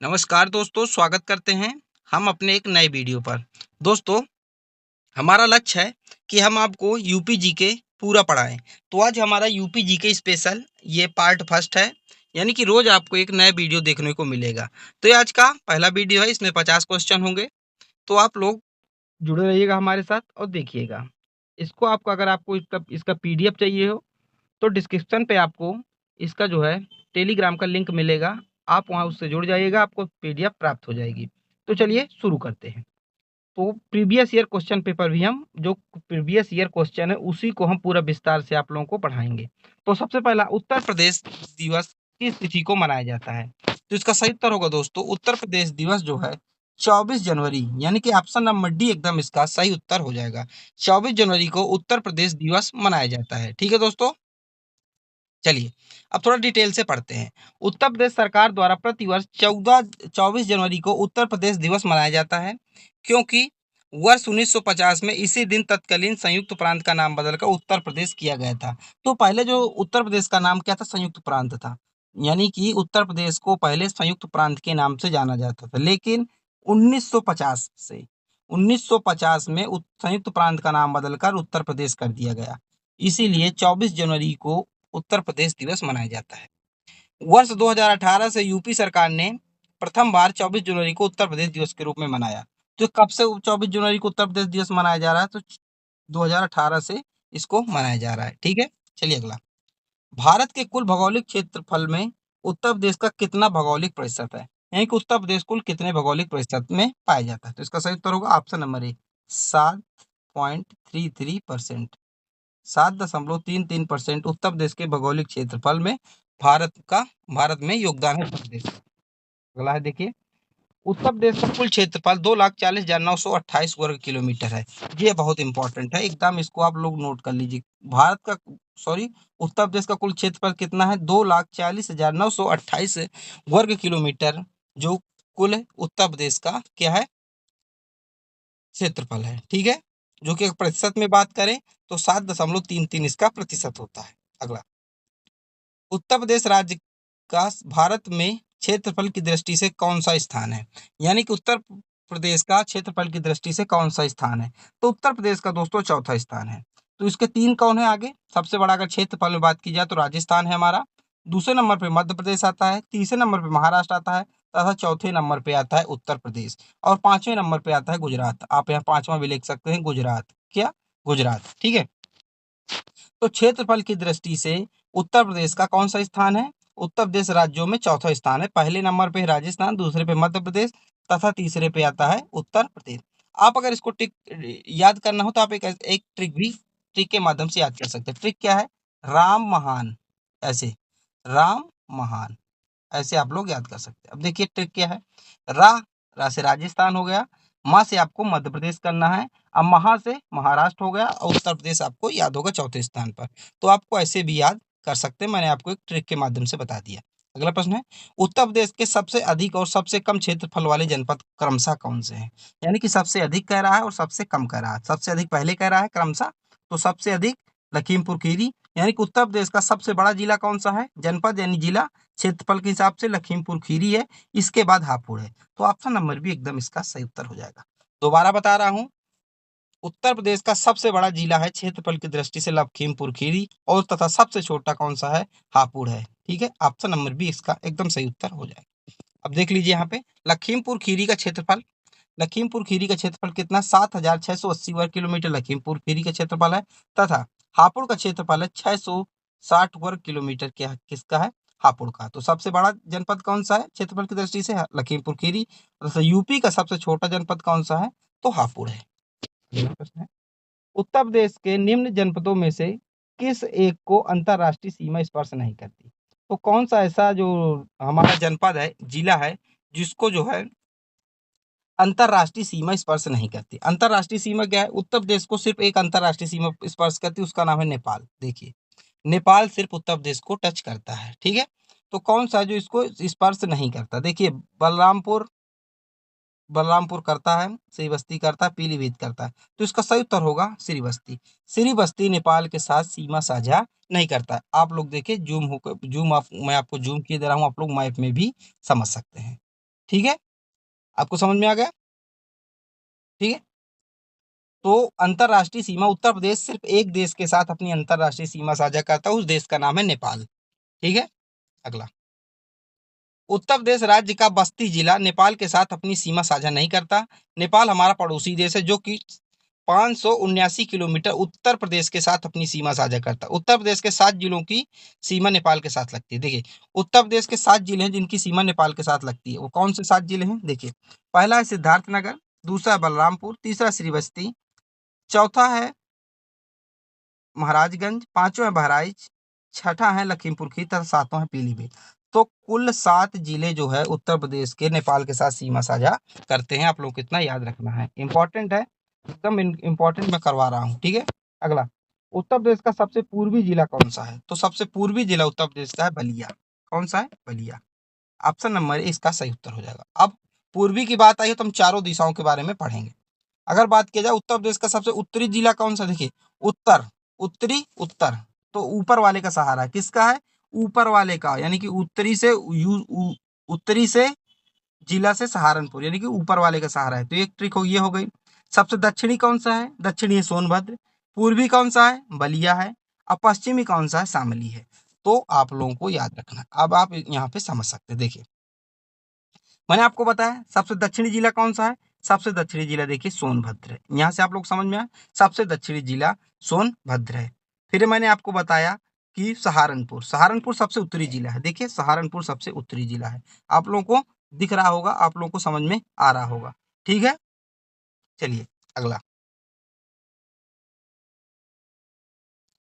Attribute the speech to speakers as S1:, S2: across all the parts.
S1: नमस्कार दोस्तों, स्वागत करते हैं हम अपने एक नए वीडियो पर। दोस्तों, हमारा लक्ष्य है कि हम आपको यूपी जीके पूरा पढ़ाएँ। तो आज हमारा यूपी जीके स्पेशल ये पार्ट फर्स्ट है, यानी कि रोज़ आपको एक नया वीडियो देखने को मिलेगा। तो ये आज का पहला वीडियो है, इसमें 50 क्वेश्चन होंगे। तो आप लोग जुड़े रहिएगा हमारे साथ और देखिएगा। इसको आपको अगर आपको इसका पीडीएफ चाहिए हो तो डिस्क्रिप्शन पे आपको इसका जो है टेलीग्राम का लिंक मिलेगा। आप वहाँ उससे जुड़ जाइएगा, आपको पीडीएफ प्राप्त हो जाएगी। तो चलिए शुरू करते हैं। तो प्रीवियस ईयर क्वेश्चन पेपर भी हम जो प्रीवियस ईयर क्वेश्चन है उसी को हम पूरा विस्तार से आप लोगों को पढ़ाएँगे। तो सबसे पहला उत्तर प्रदेश दिवस किस तिथि को मनाया जाता है? तो इसका सही उत्तर होगा दोस्तों, उत्तर प्रदेश दिवस जो है 24 जनवरी, यानी कि ऑप्शन नंबर डी एकदम इसका सही उत्तर हो जाएगा। 24 जनवरी को उत्तर प्रदेश दिवस मनाया जाता है। ठीक है दोस्तों? चलिए, अब थोड़ा डिटेल से पढ़ते हैं। उत्तर प्रदेश सरकार द्वारा प्रतिवर्ष 24 जनवरी को उत्तर प्रदेश दिवस मनाया जाता है, क्योंकि वर्ष 1950 में इसी दिन तत्कालीन संयुक्त प्रांत का नाम बदलकर उत्तर प्रदेश किया गया था। तो पहले जो उत्तर प्रदेश का नाम क्या था? संयुक्त प्रांत था। यानी कि उत्तर प्रदेश को पहले संयुक्त प्रांत के नाम से जाना जाता था। लेकिन 1950 से 1950 में संयुक्त प्रांत का नाम बदलकर उत्तर प्रदेश कर दिया गया। इसीलिए 24 जनवरी को उत्तर प्रदेश दिवस मनाया जाता है। वर्ष 2018 से यूपी सरकार ने प्रथम बार 24 जनवरी को उत्तर प्रदेश दिवस के रूप में मनाया। तो कब से 24 जनवरी को उत्तर प्रदेश दिवस मनाया जा रहा है? तो 2018 से इसको मनाया जा रहा है। ठीक है? चलिए अगला। भारत के कुल भौगोलिक क्षेत्रफल में उत्तर प्रदेश का कितना भौगोलिक प्रतिशत है? यानी कि उत्तर प्रदेश कुल कितने भौगोलिक प्रतिशत में पाया जाता है? तो इसका सही उत्तर होगा option number A 7.33%। 7.33% Uttar Pradesh के भौगोलिक क्षेत्रफल में भारत में योगदान है उत्तर प्रदेश। अगला है देखिए, उत्तर प्रदेश का कुल क्षेत्रफल 2,40,928 वर्ग किलोमीटर है। ये बहुत इंपॉर्टेंट है, एकदम इसको आप लोग नोट कर लीजिए। उत्तर प्रदेश का कुल क्षेत्रफल कितना है? 2,40,928 वर्ग किलोमीटर, जो कुल उत्तर प्रदेश का क्या है? क्षेत्रफल है। ठीक है? जो कि प्रतिशत में बात करें तो 7.33 इसका प्रतिशत होता है। अगला, उत्तर प्रदेश राज्य का भारत में क्षेत्रफल की दृष्टि से कौन-सा स्थान है? यानी कि उत्तर प्रदेश का क्षेत्रफल की दृष्टि से कौन-सा स्थान है? तो उत्तर प्रदेश का दोस्तों चौथा स्थान है। तो इसके 3 कौन है आगे? सबसे बड़ा अगर क्षेत्रफल में बात की जाए तो राजस्थान है हमारा, दूसरे नंबर पे मध्य प्रदेश आता है, तीसरे नंबर पे महाराष्ट्र आता है तथा चौथे नंबर पे आता है उत्तर प्रदेश और 5वें नंबर पे आता है गुजरात। आप यहाँ 5वां भी लिख सकते हैं गुजरात। क्या? गुजरात। ठीक है? तो क्षेत्रफल की दृष्टि से उत्तर प्रदेश का कौन सा स्थान है? उत्तर प्रदेश राज्यों में चौथा स्थान है। पहले नंबर पे है राजस्थान, दूसरे पे मध्य प्रदेश तथा तीसरे पे आता है उत्तर प्रदेश। आप अगर इसको याद करना हो तो आप एक ट्रिक के माध्यम से याद कर सकते हैं। ट्रिक क्या है? राम महान, ऐसे राम महान, ऐसे आप लोग याद कर सकते हैं। अब देखिए ट्रिक क्या है? रा रा से राजस्थान हो गया, माँ से आपको मध्य प्रदेश करना है, अब महा से महाराष्ट्र हो गया और उत्तर प्रदेश आपको याद होगा चौथे स्थान पर। तो आपको ऐसे भी याद कर सकते हैं, मैंने आपको एक ट्रिक के माध्यम से बता दिया। अगला प्रश्न है, उत्तर प्रदेश के सबसे अधिक और सबसे कम क्षेत्रफल वाले जनपद क्रमशः कौन से हैं? यानी कि सबसे अधिक कह रहा है और सबसे कम कह रहा है। सबसे अधिक पहले कह रहा है क्रमशः, तो सबसे अधिक लखीमपुर खीरी, यानी कि उत्तर प्रदेश का सबसे बड़ा जिला कौन सा है? जनपद यानी जिला क्षेत्रफल के हिसाब से लखीमपुर खीरी है, इसके बाद हापुड़ है। तो ऑप्शन नंबर बी एकदम इसका सही उत्तर हो जाएगा। दोबारा बता रहा हूँ, उत्तर प्रदेश का सबसे बड़ा जिला है क्षेत्रफल की दृष्टि से लखीमपुर खीरी और तथा सबसे छोटा कौन सा है? हापुड़ है। ठीक है? ऑप्शन नंबर बी इसका एकदम सही उत्तर हो जाएगा। अब देख लीजिए यहाँ पे लखीमपुर खीरी का क्षेत्रफल कितना? 7,680 वर्ग किलोमीटर लखीमपुर खीरी का क्षेत्रफल है तथा हापुड़ का क्षेत्रफल है 660 वर्ग किलोमीटर। क्या किसका है? हापुड़ का। तो सबसे बड़ा जनपद कौन सा है क्षेत्रफल की दृष्टि से? लखीमपुर खीरी। तथा यूपी का सबसे छोटा जनपद कौन सा है? तो हापुड़ है। अगला प्रश्न है, उत्तर प्रदेश के निम्न जनपदों में से किस एक को अंतरराष्ट्रीय सीमा स्पर्श नहीं करती? तो कौन सा ऐसा जो हमारा जनपद है, जिला है, जिसको जो है अंतरराष्ट्रीय सीमा स्पर्श नहीं करती? अंतरराष्ट्रीय सीमा क्या है? उत्तर प्रदेश को सिर्फ एक अंतरराष्ट्रीय सीमा स्पर्श करती है, उसका नाम है नेपाल। देखिए, नेपाल सिर्फ उत्तर प्रदेश को टच करता है। ठीक है? तो कौन सा जो इसको स्पर्श नहीं करता? देखिए, बलरामपुर बलरामपुर करता है, श्रीबस्ती करता है, पीलीभीत करता है। तो इसका सही उत्तर होगा श्रीबस्ती। श्रीबस्ती नेपाल के साथ सीमा साझा नहीं करता है। आप लोग देखिए, मैं आपको जूम किए दे रहा हूँ, आप लोग मैप में भी समझ सकते हैं। ठीक है, आपको समझ में आ गया? ठीक है, तो अंतर्राष्ट्रीय सीमा उत्तर प्रदेश सिर्फ एक देश के साथ अपनी अंतर्राष्ट्रीय सीमा साझा करता है, उस देश का नाम है नेपाल। ठीक है, अगला, उत्तर प्रदेश राज्य का बस्ती जिला नेपाल के साथ अपनी सीमा साझा नहीं करता। नेपाल हमारा पड़ोसी देश है जो कि 579 किलोमीटर उत्तर प्रदेश के साथ अपनी सीमा साझा करता है। उत्तर प्रदेश के 7 जिलों की सीमा नेपाल के साथ लगती है। देखिए, उत्तर प्रदेश के 7 जिले हैं जिनकी सीमा नेपाल के साथ लगती है। वो कौन से 7 जिले हैं? देखिए, पहला है सिद्धार्थनगर, दूसरा है बलरामपुर, तीसरा श्रीवस्ती, चौथा है महाराजगंज, पाँचवाँ है बहराइच, छठा है लखीमपुर खीरी तथा सातवां है पीलीभीत। तो कुल 7 जिले जो है उत्तर प्रदेश के नेपाल के साथ सीमा साझा करते हैं। आप लोगों को इतना याद रखना है, इंपॉर्टेंट है, एकदम इंपॉर्टेंट मैं करवा रहा हूँ। ठीक है, अगला, उत्तर प्रदेश का सबसे पूर्वी जिला कौन सा है? तो सबसे पूर्वी जिला उत्तर प्रदेश का है बलिया। कौन सा है? बलिया। ऑप्शन नंबर ए इसका सही उत्तर हो जाएगा। अब पूर्वी की बात आई है तो हम चारों दिशाओं के बारे में पढ़ेंगे। अगर बात किया जाए उत्तर प्रदेश का सबसे उत्तरी जिला कौन सा? देखिए, उत्तर, उत्तरी, उत्तर, तो ऊपर वाले का सहारा है। किसका है? ऊपर वाले का, यानी कि उत्तरी से उत्तरी से जिला से सहारनपुर, यानी कि ऊपर वाले का सहारा है। तो एक ट्रिक हो, ये हो गई। सबसे दक्षिणी कौन सा है? दक्षिणी है सोनभद्र। पूर्वी कौन सा है? बलिया है। और पश्चिमी कौन सा है? शामली है। तो आप लोगों को याद रखना। अब आप यहाँ पे समझ सकते हैं। देखिए, मैंने आपको बताया सबसे दक्षिणी जिला कौन सा है? सबसे दक्षिणी जिला देखिए सोनभद्र है। यहाँ से आप लोग समझ में आया, सबसे दक्षिणी जिला सोनभद्र है। फिर मैंने आपको बताया कि सहारनपुर, सहारनपुर सबसे उत्तरी जिला है। देखिए, सहारनपुर सबसे उत्तरी जिला है। आप लोगों को दिख रहा होगा, आप लोगों को समझ में आ रहा होगा। ठीक है, चलिए अगला,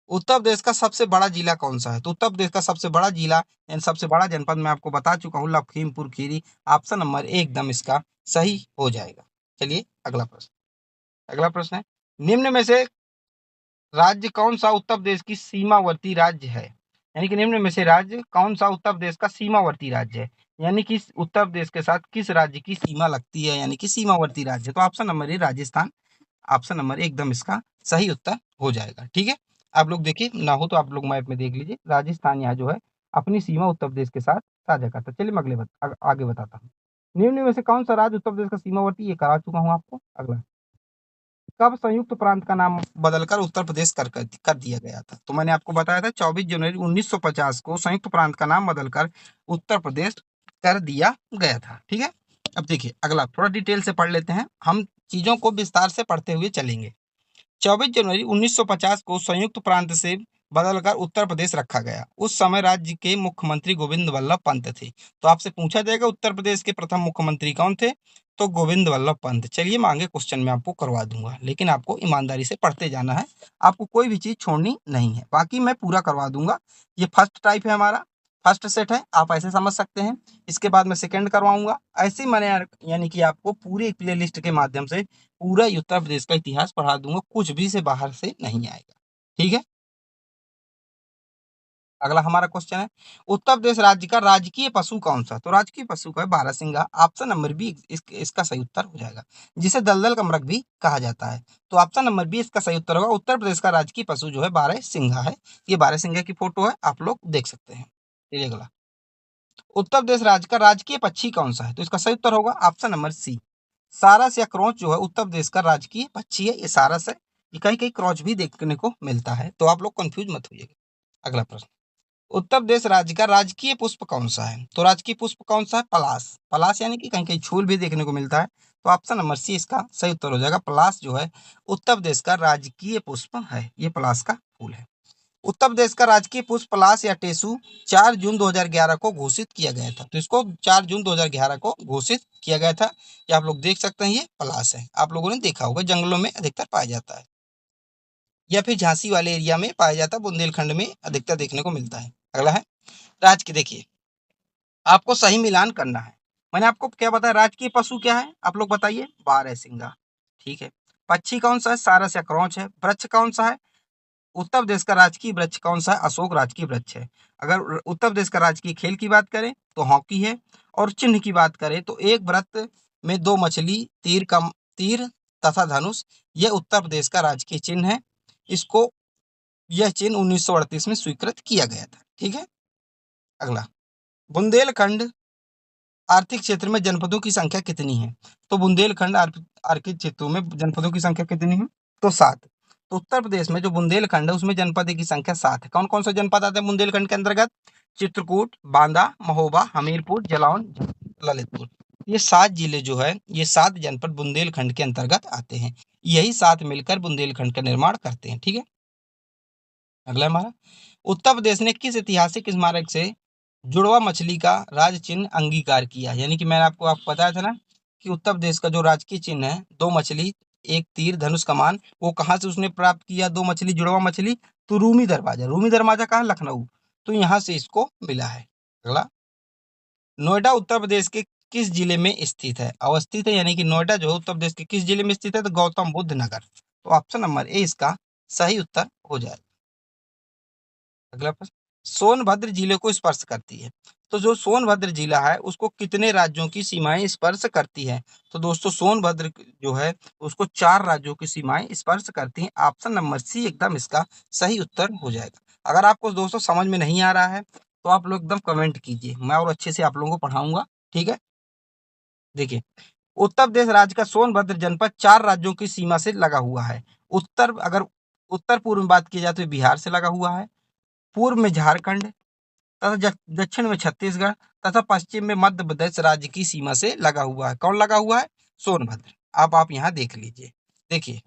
S1: उत्तर प्रदेश का सबसे बड़ा जिला कौन सा है? तो उत्तर प्रदेश का सबसे बड़ा जिला यानी सबसे बड़ा जनपद मैं आपको बता चुका हूँ, Lakhimpur Kheri. Option number A एकदम इसका सही हो जाएगा। चलिए अगला प्रश्न, अगला प्रश्न है, निम्न में से राज्य कौन सा उत्तर प्रदेश की सीमावर्ती राज्य है? यानी कि निम्न में से राज्य कौन सा उत्तर प्रदेश का सीमावर्ती राज्य है? यानी कि उत्तर प्रदेश के साथ किस राज्य की सीमा लगती है, यानी कि सीमावर्ती राज्य? तो option number A Rajasthan, option number A एकदम इसका सही उत्तर हो जाएगा। ठीक है, आप लोग देखिए, ना हो तो आप लोग मैप में देख लीजिए, राजस्थान यहाँ जो है अपनी सीमा उत्तर प्रदेश के साथ साझा करता है। चलिए मैं आगे बताता हूँ। निम्न में से कौन सा राज्य उत्तर प्रदेश का सीमावर्ती, ये करा चुका हूँ आपको। अगला, कब संयुक्त प्रांत का नाम बदलकर उत्तर प्रदेश कर दिया गया था? तो मैंने आपको बताया था 24 जनवरी 1950 को संयुक्त प्रांत का नाम बदलकर उत्तर प्रदेश कर दिया गया था। ठीक है, अब देखिए अगला, थोड़ा डिटेल से पढ़ लेते हैं, हम चीजों को विस्तार से पढ़ते हुए चलेंगे। 24 जनवरी 1950 को संयुक्त प्रांत से बदलकर उत्तर प्रदेश रखा गया। उस समय राज्य के मुख्यमंत्री गोविंद वल्लभ पंत थे। तो आपसे पूछा जाएगा उत्तर प्रदेश के प्रथम मुख्यमंत्री कौन थे? तो गोविंद वल्लभ पंत। चलिए मैं आगे क्वेश्चन में आपको करवा दूंगा, लेकिन आपको ईमानदारी से पढ़ते जाना है, आपको कोई भी चीज छोड़नी नहीं है, बाकी मैं पूरा करवा दूंगा। ये फर्स्ट टाइप है हमारा, फर्स्ट सेट है, आप ऐसे समझ सकते हैं। इसके बाद मैं सेकंड करवाऊंगा। ऐसे ही मैंने यानी कि आपको पूरे प्ले लिस्ट के माध्यम से पूरा उत्तर प्रदेश का इतिहास पढ़ा दूंगा, कुछ भी से बाहर से नहीं आएगा। ठीक है, अगला हमारा क्वेश्चन है, उत्तर प्रदेश राज्य का राजकीय पशु कौन सा? तो राजकीय पशु का है बारहसिंगा। ऑप्शन नंबर बी इसका सही उत्तर हो जाएगा, जिसे दलदल का मृग भी कहा जाता है। तो ऑप्शन नंबर बी इसका सही उत्तर होगा। उत्तर प्रदेश का राजकीय पशु जो है बारहसिंगा है। ये बारहसिंगा की फोटो है, आप लोग देख सकते हैं। चलिए अगला, उत्तर प्रदेश राज्य का राजकीय पक्षी कौन सा है? तो इसका सही उत्तर होगा ऑप्शन नंबर सी, सारस या क्रॉच जो है उत्तर प्रदेश का राजकीय पक्षी है, ये सारस है। ये कहीं कहीं क्रॉच भी देखने को मिलता है, तो आप लोग कंफ्यूज मत होइएगा। अगला प्रश्न, उत्तर प्रदेश राज्य का राजकीय पुष्प कौन सा है? तो राजकीय पुष्प कौन सा है? पलाश। पलाश यानी कि कहीं कहीं फूल भी देखने को मिलता है। तो ऑप्शन नंबर सी इसका सही उत्तर हो जाएगा। पलाश जो है उत्तर प्रदेश का राजकीय पुष्प है, ये पलाश का फूल है। उत्तर प्रदेश का राजकीय पुष्प पलाश या टेसू 4 जून 2011 को घोषित किया गया था। तो इसको 4 जून 2011 को घोषित किया गया था। ये आप लोग देख सकते हैं, ये पलाश है, आप लोगों ने देखा होगा, जंगलों में अधिकतर पाया जाता है, या फिर झांसी वाले एरिया में पाया जाता है, बुंदेलखंड में अधिकतर देखने को मिलता है। अगला है राज की, देखिए आपको सही मिलान करना है। मैंने आपको क्या बताया, राजकीय पशु क्या है, आप लोग बताइए? बारहसिंगा। ठीक है, पक्षी कौन सा है? सारस या क्रॉच है। वृक्ष कौन सा है? उत्तर प्रदेश का राजकीय वृक्ष कौन सा है? अशोक राजकीय वृक्ष है। अगर उत्तर प्रदेश का राजकीय खेल की बात करें तो हॉकी है। और चिन्ह की बात करें तो एक व्रत में दो मछली, तीर तथा धनुष, यह उत्तर प्रदेश का राजकीय चिन्ह है। इसको यह चिन्ह 1938 में स्वीकृत किया गया था। ठीक है, अगला, बुंदेलखंड आर्थिक क्षेत्र में जनपदों की संख्या कितनी है? तो बुंदेलखंड आर्थिक क्षेत्रों में जनपदों की संख्या कितनी है? तो 7। तो उत्तर प्रदेश में जो बुंदेलखंड है उसमें जनपद की संख्या 7 है। कौन-कौन से जनपद आते हैं बुंदेलखंड के अंतर्गत? चित्रकूट, बांदा, महोबा, हमीरपुर, जालौन, ललितपुर। ये 7 जिले जो है, ये 7 जनपद बुंदेलखंड के अंतर्गत आते हैं। यही 7 मिलकर बुंदेलखंड का निर्माण करते हैं, ठीक है? अगला हमारा, उत्तर प्रदेश ने किस ऐतिहासिक स्मारक से जुड़वा मछली का राज चिन्ह अंगीकार किया? यानी कि मैंने आपको बताया था ना कि उत्तर प्रदेश का जो राजकीय चिन्ह है, 2 मछली, 1 तीर धनुष कमान, वो कहाँ से उसने प्राप्त किया? 2 मछली जुड़वा मछली, तो रूमी दरवाजा। रूमी दरवाजा कहाँ? लखनऊ। तो यहाँ से इसको मिला है। अगला, नोएडा उत्तर प्रदेश के किस जिले में स्थित है? अवस्थित है यानी कि नोएडा जो है उत्तर प्रदेश के किस जिले में स्थित है? तो गौतम बुद्ध नगर। तो ऑप्शन नंबर ए इसका सही उत्तर हो जाएगा। अगला प्रश्न, सोनभद्र जिले को स्पर्श करती है। तो जो सोनभद्र जिला है उसको कितने राज्यों की सीमाएं स्पर्श करती है? तो दोस्तों सोनभद्र जो है उसको 4 राज्यों की सीमाएं स्पर्श करती हैं। ऑप्शन नंबर सी एकदम इसका सही उत्तर हो जाएगा। अगर आपको दोस्तों समझ में नहीं आ रहा है तो आप लोग एकदम कमेंट कीजिए, मैं और अच्छे से आप लोगों को पढ़ाऊंगा। ठीक है, देखिए, उत्तर प्रदेश राज्य का सोनभद्र जनपद 4 राज्यों की सीमा से लगा हुआ है। अगर उत्तर पूर्व में बात की जाए तो बिहार से लगा हुआ है, पूर्व में झारखंड तथा दक्षिण में छत्तीसगढ़ तथा पश्चिम में मध्य प्रदेश राज्य की सीमा से लगा हुआ है। कौन लगा हुआ है? सोनभद्र। अब आप यहाँ देख लीजिए, देखिए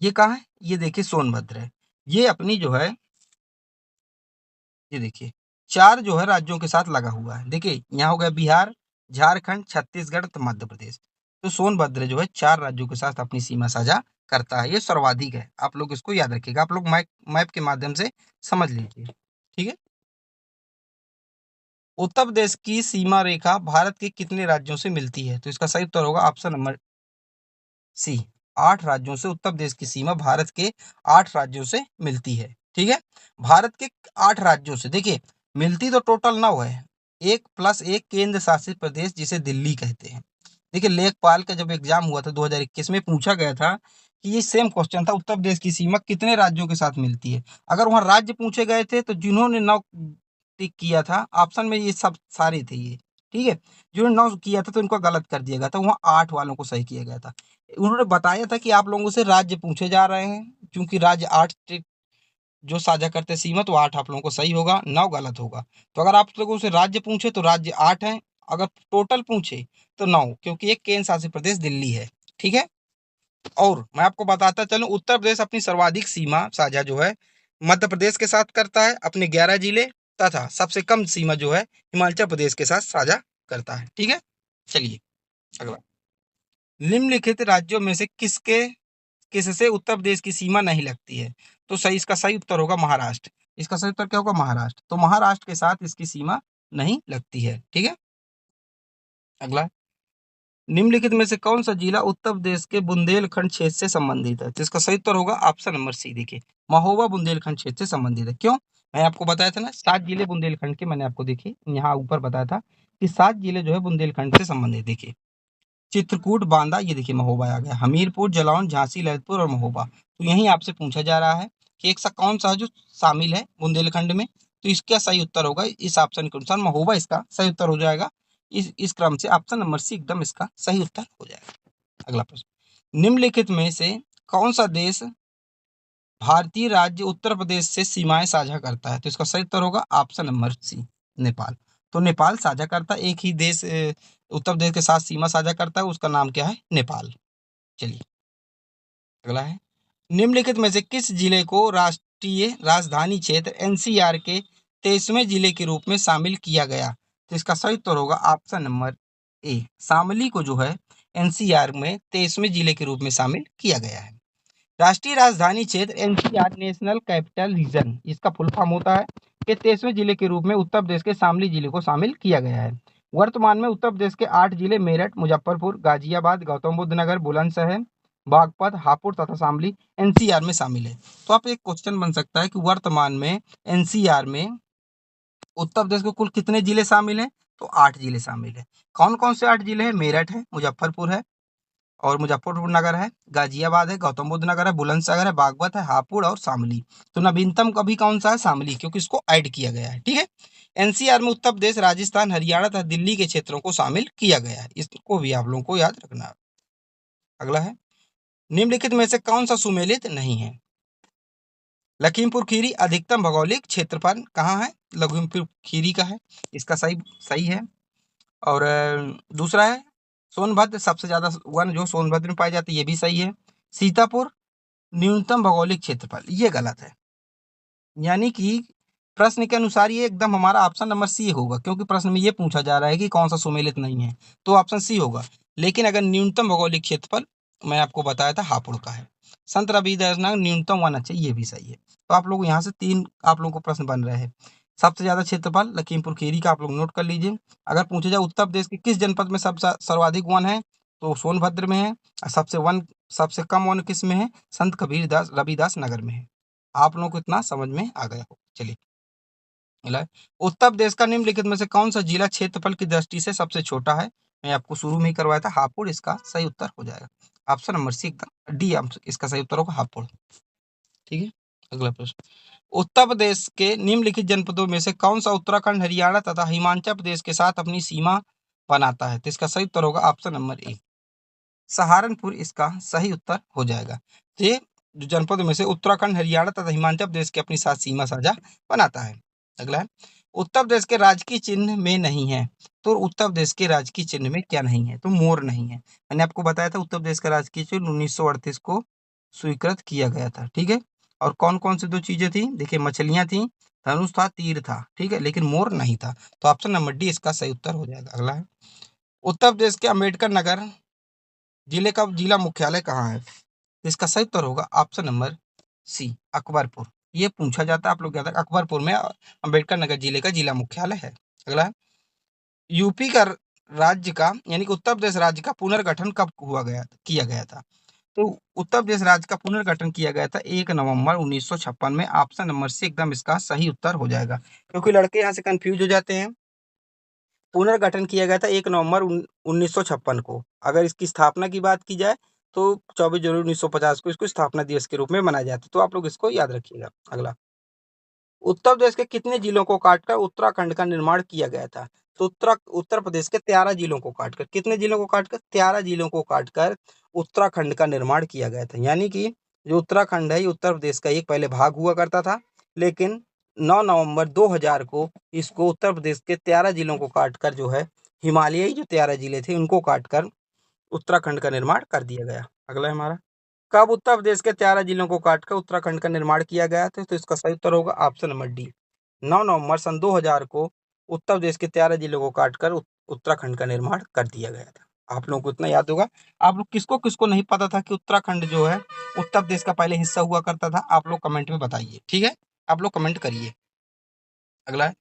S1: ये कहाँ है? ये देखिए सोनभद्र है। ये अपनी जो है, ये देखिए 4 जो है राज्यों के साथ लगा हुआ है। देखिए यहाँ हो गया बिहार, झारखंड, छत्तीसगढ़ तो मध्य प्रदेश। तो सोनभद्र जो है 4 राज्यों के साथ अपनी सीमा साझा करता है। ये सर्वाधिक है, आप लोग इसको याद रखिएगा। आप लोग मैप मैप के माध्यम से समझ लीजिए, ठीक है। उत्तर प्रदेश की सीमा रेखा भारत के कितने राज्यों से मिलती है? तो इसका सही उत्तर होगा ऑप्शन नंबर सी, 8 राज्यों से उत्तर प्रदेश की सीमा भारत के 8 राज्यों से मिलती है। ठीक है, भारत के 8 राज्यों से। देखिए मिलती तो टोटल 9 है, 1 प्लस 1 केंद्र शासित प्रदेश जिसे दिल्ली कहते हैं। देखिए लेखपाल का जब एग्जाम हुआ था 2021 में, पूछा गया था कि ये सेम क्वेश्चन था, उत्तर प्रदेश की सीमा कितने राज्यों के साथ मिलती है। अगर वहां राज्य पूछे गए थे तो जिन्होंने 9 टिक किया था ऑप्शन में, ये सब सारे थे ये। ठीक है, जिन्होंने 9 किया था तो उनको गलत कर दिया गया था, वहां 8 वालों को सही किया गया था। उन्होंने बताया था कि आप लोगों से राज्य पूछे जा रहे हैं, क्योंकि राज्य 8 जो साझा करते हैं सीमा, तो 8 आप लोगों को सही होगा, 9 गलत होगा। तो अगर आप लोगों से राज्य पूछे तो राज्य 8 है, अगर टोटल पूछे तो 9, क्योंकि एक केंद्र शासित प्रदेश दिल्ली है। ठीक है, और मैं आपको बताता चलूं, उत्तर प्रदेश अपनी सर्वाधिक सीमा साझा जो है मध्य प्रदेश के साथ करता है, अपने 11 जिले, तथा सबसे कम सीमा जो है हिमाचल प्रदेश के साथ साझा करता है। ठीक है, चलिए अगला, निम्नलिखित राज्यों में से किससे उत्तर प्रदेश की सीमा नहीं लगती है? तो सही, इसका सही उत्तर होगा महाराष्ट्र। इसका सही उत्तर क्या होगा? महाराष्ट्र। तो महाराष्ट्र के साथ इसकी सीमा नहीं लगती है। ठीक है, अगला, निम्नलिखित में से कौन सा जिला उत्तर प्रदेश के बुंदेलखंड क्षेत्र से संबंधित है? तो इसका सही उत्तर होगा ऑप्शन नंबर सी। देखिए महोबा बुंदेलखंड क्षेत्र से संबंधित है। क्यों? मैं आपको बताया था ना 7 जिले बुंदेलखंड के, मैंने आपको देखिए यहाँ ऊपर बताया था कि 7 जिले जो है बुंदेलखंड से संबंधित। देखिए चित्रकूट, बांदा, ये देखिए महोबा आ गया, हमीरपुर, जालौन, झांसी, ललितपुर और महोबा। तो यही आपसे पूछा जा रहा है कि एक सा कौन सा है जो शामिल है बुंदेलखंड में? तो इसका सही उत्तर होगा इस ऑप्शन के अनुसार महोबा, इसका सही उत्तर हो जाएगा। इस क्रम से ऑप्शन नंबर सी एकदम इसका सही उत्तर हो जाएगा। अगला प्रश्न, निम्नलिखित में से कौन सा देश भारतीय राज्य उत्तर प्रदेश से सीमाएं साझा करता है? तो इसका सही उत्तर होगा ऑप्शन नंबर सी, नेपाल। तो नेपाल साझा करता है, एक ही देश उत्तर प्रदेश के साथ सीमा साझा करता है, उसका नाम क्या है? नेपाल। चलिए अगला है, निम्नलिखित में से किस जिले को राष्ट्रीय राजधानी क्षेत्र एनसीआर के 23वें जिले के रूप में शामिल किया गया? तो इसका सही उत्तर होगा ऑप्शन नंबर ए, शामली को जो है एनसीआर में 23वें जिले के रूप में शामिल किया गया है। राष्ट्रीय राजधानी क्षेत्र एनसीआर नेशनल कैपिटल रीजन, इसका फुल फॉर्म होता है कि 23वें जिले के रूप में उत्तर प्रदेश के शामली जिले को शामिल किया गया है। वर्तमान में उत्तर प्रदेश के 8 जिले मेरठ, मुजफ्फरपुर, गाजियाबाद, गौतम बुद्ध नगर, बुलंदशहर, बागपत, हापुड़ तथा शामली एनसीआर में शामिल है। तो आप एक क्वेश्चन बन सकता है कि वर्तमान में एनसीआर में उत्तर प्रदेश के कुल कितने जिले शामिल हैं? तो 8 जिले शामिल है। कौन कौन से 8 जिले हैं? मेरठ है, मुजफ्फरपुर है, और मुजफ्फरपुर नगर है, गाजियाबाद है, गौतम बुद्ध नगर है, बुलंदशहर है, बागपत है, हापुड़ और शामली। तो नवीनतम कभी कौन सा है? शामली, क्योंकि इसको ऐड किया गया है। ठीक है। एनसीआर में उत्तर प्रदेश, राजस्थान, हरियाणा तथा दिल्ली के क्षेत्रों को शामिल किया गया है। इसको भी आप लोगों को याद रखना है। अगला है, निम्नलिखित में से कौन सा सुमेलित नहीं है? लखीमपुर खीरी अधिकतम भौगोलिक क्षेत्रफल कहाँ है? लखीमपुर खीरी का है, इसका सही सही है। और दूसरा है सोनभद्र, सबसे ज्यादा वन जो सोनभद्र में पाई जाती है, ये भी सही है। सीतापुर न्यूनतम भौगोलिक क्षेत्रफल, ये गलत है। यानी कि प्रश्न के अनुसार ये एकदम हमारा ऑप्शन नंबर सी होगा, क्योंकि प्रश्न में ये पूछा जा रहा है कि कौन सा सुमेलित नहीं है, तो ऑप्शन सी होगा। लेकिन अगर न्यूनतम भौगोलिक क्षेत्रफल, मैं आपको बताया था हापुड़ का है। संत रविदास नगर न्यूनतम वन अच्छा, ये भी सही है। तो आप लोग यहाँ से 3 आप लोगों को प्रश्न बन रहे हैं। सबसे ज्यादा क्षेत्रफल लखीमपुर खीरी का आप लोग नोट कर लीजिए। अगर पूछा जाए उत्तर प्रदेश के किस जनपद में सबसे सर्वाधिक वन है, तो सोनभद्र में है। और सबसे कम वन किस में है? संत कबीरदास रविदास नगर में है। आप लोगों को इतना समझ में आ गया हो। चलिए अगला है, उत्तर प्रदेश का निम्नलिखित में से कौन सा जिला क्षेत्रफल की दृष्टि से सबसे छोटा है? मैं आपको शुरू में ही करवाया था, हापुड़ इसका सही उत्तर हो जाएगा। ऑप्शन नंबर सी एकदम डी, इसका सही उत्तर होगा हापुड़। ठीक है। अगला प्रश्न, उत्तर प्रदेश के निम्नलिखित जनपदों में से कौन सा उत्तराखंड, हरियाणा तथा हिमाचल प्रदेश के साथ अपनी सीमा बनाता है? तो इसका सही उत्तर होगा ऑप्शन नंबर ए, सहारनपुर इसका सही उत्तर हो जाएगा। तो ये जो जनपद में से उत्तराखंड, हरियाणा तथा हिमाचल प्रदेश के अपनी साथ सीमा साझा बनाता है। अगला है, उत्तर प्रदेश के राजकीय चिन्ह में नहीं है। तो उत्तर प्रदेश के राजकीय चिन्ह में क्या नहीं है? तो मोर नहीं है। मैंने आपको बताया था उत्तर प्रदेश का राजकीय चिन्ह 1938 को स्वीकृत किया गया था। ठीक है। और कौन कौन सी 2 चीजें थी? देखिए, मछलियां थी, धनुष था, तीर था। ठीक है, लेकिन मोर नहीं था। तो ऑप्शन नंबर डी इसका सही उत्तर हो जाएगा। अगला है, उत्तर प्रदेश के अम्बेडकर नगर जिले का जिला मुख्यालय कहाँ है? तो इसका सही उत्तर होगा ऑप्शन नंबर सी, अकबरपुर। ये पूछा जाता है, आप लोग याद रखें, अकबरपुर में अम्बेडकर नगर जिले का जिला मुख्यालय है। अगला है, यूपी का राज्य का यानी कि उत्तर प्रदेश राज्य का पुनर्गठन कब किया गया था? तो उत्तर प्रदेश राज्य का पुनर्गठन किया गया था 1 नवंबर 1956 में। ऑप्शन नंबर सी एकदम इसका सही उत्तर हो जाएगा, क्योंकि लड़के यहाँ से कंफ्यूज हो जाते हैं। पुनर्गठन किया गया था 1 नवंबर 1956 को। अगर इसकी स्थापना की बात की जाए तो 24 जनवरी 1950 को इसको स्थापना दिवस के रूप में मनाया जाता है। तो आप लोग इसको याद रखिएगा। अगला, उत्तर प्रदेश के कितने जिलों को काटकर उत्तराखंड का निर्माण किया गया था? तो उत्तर प्रदेश के 13 जिलों को काटकर, कितने जिलों को काटकर? 13 जिलों को काटकर उत्तराखंड का निर्माण किया गया था। यानी कि जो उत्तराखंड है, ये उत्तर प्रदेश का एक पहले भाग हुआ करता था, लेकिन 9 नवंबर 2000 को इसको उत्तर प्रदेश के 13 जिलों को काटकर जो है, हिमालयी जो 13 जिले थे उनको काटकर उत्तराखंड का निर्माण कर दिया गया। अगला है हमारा, कब उत्तर प्रदेश के 13 जिलों को काटकर उत्तराखंड का निर्माण किया गया था? तो इसका सही उत्तर होगा ऑप्शन नंबर डी, 9 नवंबर सन 2000 को उत्तर प्रदेश के 13 जिलों को काटकर उत्तराखंड का निर्माण कर दिया गया था। आप लोगों को इतना याद होगा। आप लोग किसको किसको नहीं पता था कि उत्तराखंड जो है उत्तर प्रदेश का पहले हिस्सा हुआ करता था? आप लोग कमेंट में बताइए। ठीक है, आप लोग कमेंट करिए। अगला है,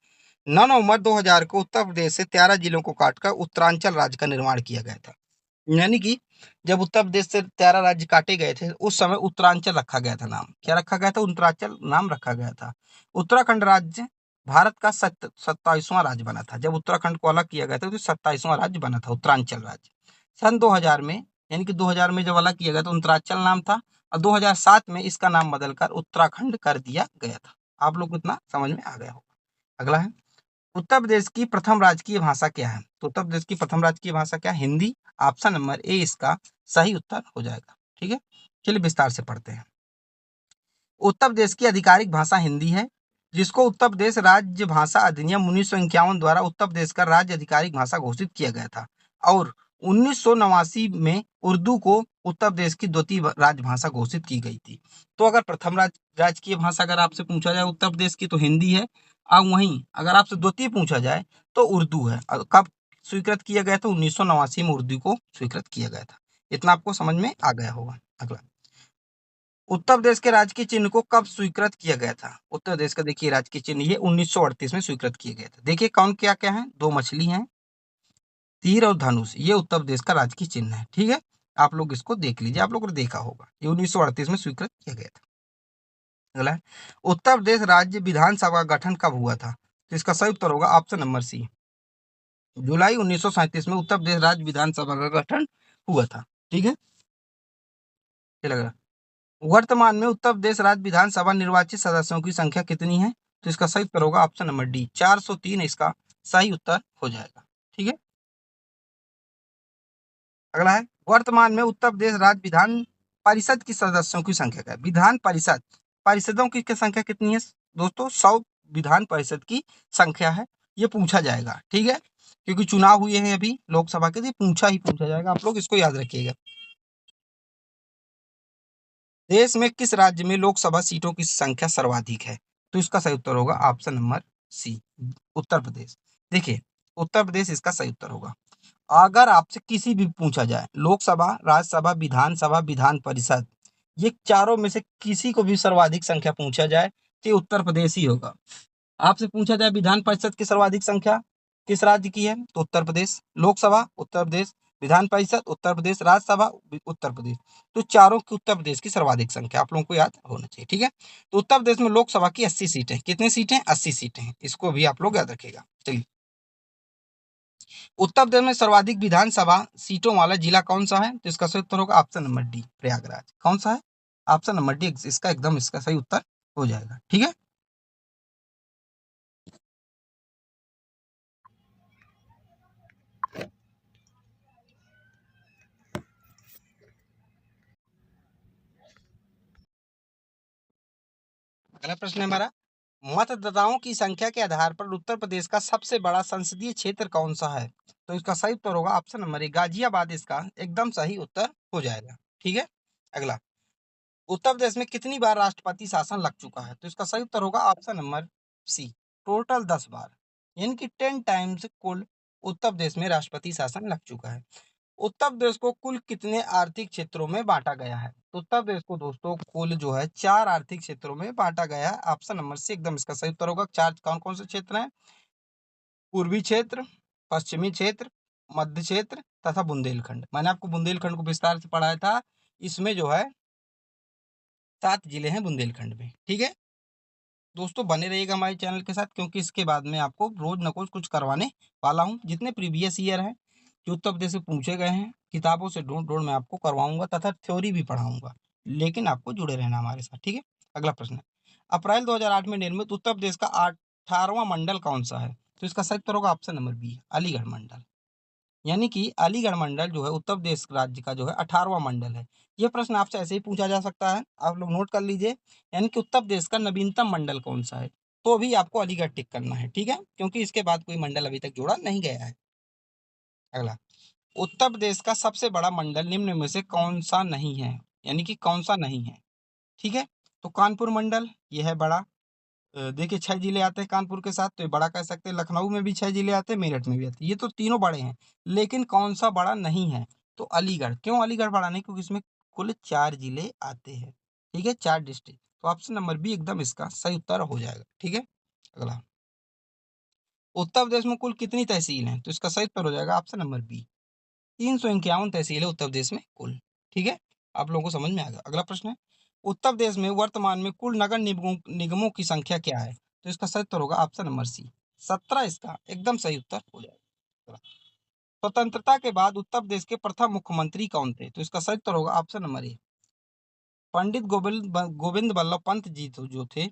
S1: 9 नवंबर 2000 को उत्तर प्रदेश से 13 जिलों को काटकर उत्तरांचल राज्य का निर्माण किया गया था। यानी कि जब उत्तर प्रदेश से 13 राज्य काटे गए थे, उस समय उत्तरांचल रखा गया था नाम। क्या रखा गया था? उत्तरांचल नाम रखा गया था। उत्तराखंड राज्य भारत का 27वां राज्य बना था। जब उत्तराखंड को अलग किया गया था तो 27वां राज्य बना था उत्तरांचल राज्य। सन 2000 में, यानी कि 2000 में जब अलग किया गया तो उत्तरांचल नाम था, और 2007 में इसका नाम बदलकर उत्तराखंड कर दिया गया था। आप लोग को इतना समझ में आ गया होगा। अगला है, उत्तर प्रदेश की प्रथम राजकीय भाषा क्या है? तो उत्तर प्रदेश की प्रथम राजकीय भाषा क्या है? हिंदी। ऑप्शन नंबर ए इसका सही उत्तर हो जाएगा। ठीक है, चलिए विस्तार से पढ़ते हैं। उत्तर प्रदेश की आधिकारिक भाषा हिंदी है, जिसको उत्तर प्रदेश राज्य भाषा अधिनियम 1951 द्वारा उत्तर प्रदेश का राज्य आधिकारिक भाषा घोषित किया गया था। और 1989 में उर्दू को उत्तर प्रदेश की द्वितीय राजभाषा घोषित की गई थी। तो अगर प्रथम राजकीय भाषा अगर आपसे पूछा जाए उत्तर प्रदेश की, तो हिंदी है। और वहीं अगर आपसे द्वितीय पूछा जाए तो उर्दू है। और कब स्वीकृत किया गया था? 1989 में उर्दू को स्वीकृत किया गया था। इतना आपको समझ में आ गया होगा। अगला, उत्तर प्रदेश के राजकीय चिन्ह को कब स्वीकृत किया गया था? उत्तर प्रदेश का देखिए राजकीय चिन्ह ये 1938 में स्वीकृत किया गया था। देखिए कौन क्या क्या है, 2 मछली हैं, तीर और धनुष, ये उत्तर प्रदेश का राजकीय चिन्ह है। ठीक है, आप लोग इसको देख लीजिए, आप लोगों ने देखा होगा, ये 1938 में स्वीकृत किया गया था। अगला है, उत्तर प्रदेश राज्य विधानसभा का गठन कब हुआ था? तो इसका सही उत्तर होगा ऑप्शन नंबर सी, जुलाई 1937 में उत्तर प्रदेश राज्य विधानसभा का गठन हुआ था। ठीक है, ये लग रहा है। वर्तमान में उत्तर प्रदेश राज्य विधानसभा निर्वाचित सदस्यों की संख्या कितनी है? तो इसका सही उत्तर होगा ऑप्शन नंबर डी, 403 इसका सही उत्तर हो जाएगा। ठीक है। अगला है, वर्तमान में उत्तर प्रदेश राज्य विधान परिषद की सदस्यों की संख्या क्या है? विधान परिषद, परिषदों की संख्या कितनी है दोस्तों? 100 विधान परिषद की संख्या है। ये पूछा जाएगा, ठीक है, क्योंकि चुनाव हुए हैं अभी लोकसभा के, तो पूछा जाएगा, आप लोग इसको याद रखिएगा। देश में किस राज्य में लोकसभा सीटों की संख्या सर्वाधिक है? तो इसका सही उत्तर होगा option number C, Uttar Pradesh. देखिए, उत्तर प्रदेश इसका सही उत्तर होगा। अगर आपसे किसी भी पूछा जाए, लोकसभा, राज्यसभा, विधानसभा, विधान परिषद, ये चारों में से किसी को भी सर्वाधिक संख्या पूछा जाए तो ये उत्तर प्रदेश ही होगा। आपसे पूछा जाए विधान परिषद की सर्वाधिक संख्या किस राज्य की है, तो उत्तर प्रदेश। लोकसभा उत्तर प्रदेश, विधान परिषद उत्तर प्रदेश, राज्यसभा उत्तर प्रदेश, तो चारों की उत्तर प्रदेश की सर्वाधिक संख्या आप लोगों को याद होना चाहिए। ठीक है, तो उत्तर प्रदेश में लोकसभा की 80 सीटें, कितनी सीटें? 80 सीटें हैं, इसको भी आप लोग याद रखिएगा। चलिए, उत्तर प्रदेश में सर्वाधिक विधानसभा सीटों वाला जिला कौन सा है? तो इसका सही उत्तर होगा ऑप्शन नंबर डी, प्रयागराज। कौन सा है? ऑप्शन नंबर डी इसका एकदम इसका सही उत्तर हो जाएगा। ठीक है, अगला प्रश्न है हमारा, मतदाताओं की संख्या के आधार पर उत्तर प्रदेश का सबसे बड़ा संसदीय क्षेत्र कौन सा है? तो इसका सही उत्तर होगा ऑप्शन नंबर ए, गाजियाबाद इसका एकदम सही उत्तर हो जाएगा। ठीक है, अगला, उत्तर प्रदेश में कितनी बार राष्ट्रपति शासन लग चुका है? तो इसका सही उत्तर होगा ऑप्शन नंबर सी, टोटल 10 बार, यानी कि 10 टाइम्स कुल उत्तर प्रदेश में राष्ट्रपति शासन लग चुका है। उत्तर प्रदेश को कुल कितने आर्थिक क्षेत्रों में बांटा गया है? तो उत्तर प्रदेश को दोस्तों कुल जो है 4 आर्थिक क्षेत्रों में बांटा गया है। ऑप्शन नंबर सी एकदम इसका सही उत्तर होगा। 4 कौन कौन से क्षेत्र हैं? पूर्वी क्षेत्र, पश्चिमी क्षेत्र, मध्य क्षेत्र तथा बुंदेलखंड। मैंने आपको बुंदेलखंड को विस्तार से पढ़ाया था। इसमें जो है 7 जिले हैं बुंदेलखंड में। ठीक है, दोस्तों बने रहिएगा हमारे चैनल के साथ, क्योंकि इसके बाद में आपको रोज न कुछ करवाने वाला हूँ। जितने प्रीवियस ईयर हैं जो उत्तर प्रदेश से पूछे गए हैं, किताबों से ढूंढ ढूंढ मैं आपको करवाऊंगा तथा थ्योरी भी पढ़ाऊंगा, लेकिन आपको जुड़े रहना हमारे साथ। ठीक है, अगला प्रश्न है, अप्रैल 2008 में निर्मित उत्तर प्रदेश का 18वां मंडल कौन सा है? तो इसका सही उत्तर होगा ऑप्शन नंबर बी, अलीगढ़ मंडल। यानी कि अलीगढ़ मंडल जो है उत्तर प्रदेश राज्य का जो है 18वां मंडल है। ये प्रश्न आपसे ऐसे ही पूछा जा सकता है, आप लोग नोट कर लीजिए। यानी कि उत्तर प्रदेश का नवीनतम मंडल कौन सा है? तो भी आपको अलीगढ़ टिक करना है। ठीक है, क्योंकि इसके बाद कोई मंडल अभी तक जोड़ा नहीं गया है। अगला, उत्तर प्रदेश का सबसे बड़ा मंडल निम्न में से कौन सा नहीं है? यानी कि कौन सा नहीं है? ठीक है, तो कानपुर मंडल ये है बड़ा। देखिए 6 जिले आते हैं कानपुर के साथ, तो ये बड़ा कह सकते हैं। लखनऊ में भी 6 जिले आते हैं, मेरठ में भी आते हैं, ये तो तीनों बड़े हैं। लेकिन कौन सा बड़ा नहीं है? तो अलीगढ़। क्यों अलीगढ़ बड़ा नहीं? क्योंकि इसमें कुल 4 जिले आते हैं। ठीक है, 4 डिस्ट्रिक्ट, तो ऑप्शन नंबर बी एकदम इसका सही उत्तर हो जाएगा। ठीक है, अगला, उत्तर प्रदेश में कुल कितनी तहसील हैं? तो इसका सही उत्तर हो जाएगा ऑप्शन नंबर बी, 351 तहसील है उत्तर प्रदेश में कुल। ठीक है, आप लोगों को समझ में आ गया। अगला प्रश्न है, उत्तर प्रदेश में वर्तमान में कुल नगर निगमों निगमों की संख्या क्या है? तो इसका सही उत्तर होगा ऑप्शन नंबर सी, 17 इसका एकदम सही उत्तर हो जाएगा। स्वतंत्रता के बाद उत्तर प्रदेश के प्रथम मुख्यमंत्री कौन थे? तो इसका सही उत्तर होगा option number A, Pandit Govind Ballabh Pant ji जो थे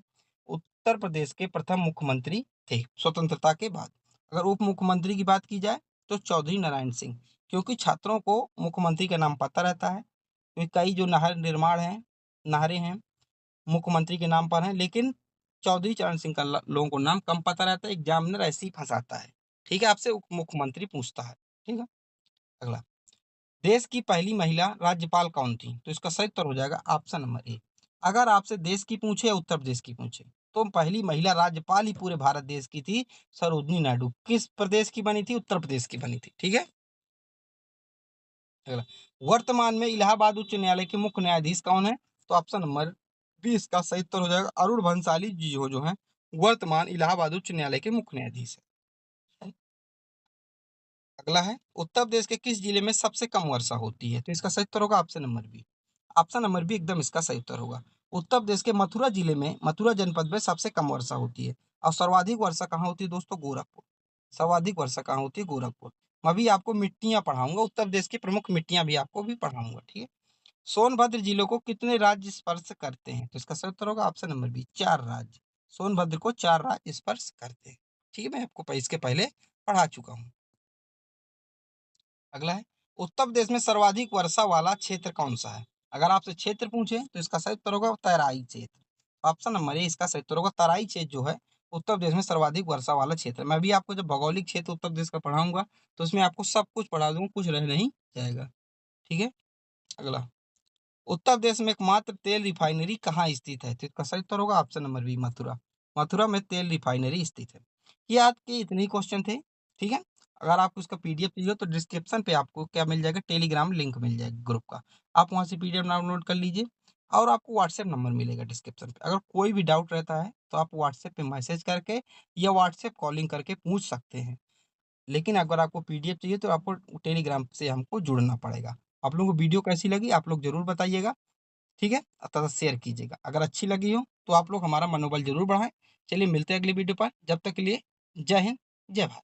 S1: उत्तर प्रदेश के प्रथम मुख्यमंत्री थे स्वतंत्रता के बाद। अगर उप मुख्यमंत्री की बात की जाए तो चौधरी नारायण सिंह, क्योंकि छात्रों को मुख्यमंत्री का नाम पता रहता है, क्योंकि कई जो नहर निर्माण है, नहरें हैं, मुख्यमंत्री के नाम पर हैं, लेकिन चौधरी चरण सिंह का लोगों को नाम कम पता रहता है, एग्जामिनर ऐसे ही फंसाता है। ठीक है, आपसे उप मुख्यमंत्री पूछता है। ठीक है, अगला, देश की पहली महिला राज्यपाल कौन थी? तो इसका सही उत्तर हो जाएगा ऑप्शन नंबर ए। अगर आपसे देश की पूछे या उत्तर प्रदेश की पूछे, तो पहली महिला राज्यपाल ही पूरे भारत देश की थी, सरोजनी नायडू। किस प्रदेश की बनी थी? उत्तर प्रदेश की बनी थी। ठीक है, अगला, वर्तमान में इलाहाबाद उच्च न्यायालय के मुख्य न्यायाधीश कौन है? तो ऑप्शन नंबर बी इसका सही उत्तर हो जाएगा, अरुण भंसाली जी जो है वर्तमान इलाहाबाद उच्च न्यायालय के मुख्य न्यायाधीश है। अगला है, उत्तर प्रदेश के किस जिले में सबसे कम वर्षा होती है? तो इसका सही उत्तर होगा option number B, option number B एकदम इसका सही उत्तर होगा। उत्तर प्रदेश के मथुरा जिले में, मथुरा जनपद में सबसे कम वर्षा होती है। और सर्वाधिक वर्षा कहाँ होती है दोस्तों? गोरखपुर। सर्वाधिक वर्षा कहाँ होती है? गोरखपुर। मैं अभी आपको मिट्टियां पढ़ाऊंगा, उत्तर प्रदेश की प्रमुख मिट्टियां भी आपको भी पढ़ाऊंगा। ठीक है, सोनभद्र जिलों को कितने राज्य स्पर्श करते हैं? तो इसका सही उत्तर होगा ऑप्शन नंबर बी, 4 राज्य। सोनभद्र को 4 राज्य स्पर्श करते हैं। ठीक है, मैं आपको इसके पहले पढ़ा चुका हूँ। अगला है, उत्तर प्रदेश में सर्वाधिक वर्षा वाला क्षेत्र कौन सा है? अगर आपसे क्षेत्र पूछे तो इसका सही उत्तर होगा तराई क्षेत्र। ऑप्शन नंबर ए इसका सही उत्तर होगा। तराई क्षेत्र जो है उत्तर प्रदेश में सर्वाधिक वर्षा वाला क्षेत्र है। मैं भी आपको जब भौगोलिक क्षेत्र उत्तर प्रदेश का पढ़ाऊंगा तो उसमें आपको सब कुछ पढ़ा दूंगा, कुछ रह नहीं जाएगा। ठीक है। अगला, उत्तर प्रदेश में एकमात्र तेल रिफाइनरी कहाँ स्थित है? तो इसका सही उत्तर होगा option number B, Mathura. Mathura में तेल रिफाइनरी स्थित है। ये आज के इतने ही क्वेश्चन थे। ठीक है। अगर आपको इसका पीडीएफ चाहिए तो डिस्क्रिप्शन पे आपको क्या मिल जाएगा, टेलीग्राम लिंक मिल जाएगा ग्रुप का। आप वहां से पीडीएफ डाउनलोड कर लीजिए और आपको व्हाट्सएप नंबर मिलेगा डिस्क्रिप्शन पे। अगर कोई भी डाउट रहता है तो आप व्हाट्सएप पे मैसेज करके या व्हाट्सएप कॉलिंग करके पूछ सकते हैं। लेकिन अगर आपको पीडीएफ चाहिए तो आपको टेलीग्राम से हमको जुड़ना पड़ेगा। आप लोगों को वीडियो कैसी लगी आप लोग जरूर बताइएगा। ठीक है? तथा शेयर कीजिएगा। अगर अच्छी लगी हो तो आप लोग हमारा मनोबल ज़रूर बढ़ाएँ। चलिए मिलते हैं अगली वीडियो पर। जब तक के लिए जय हिंद, जय भारत।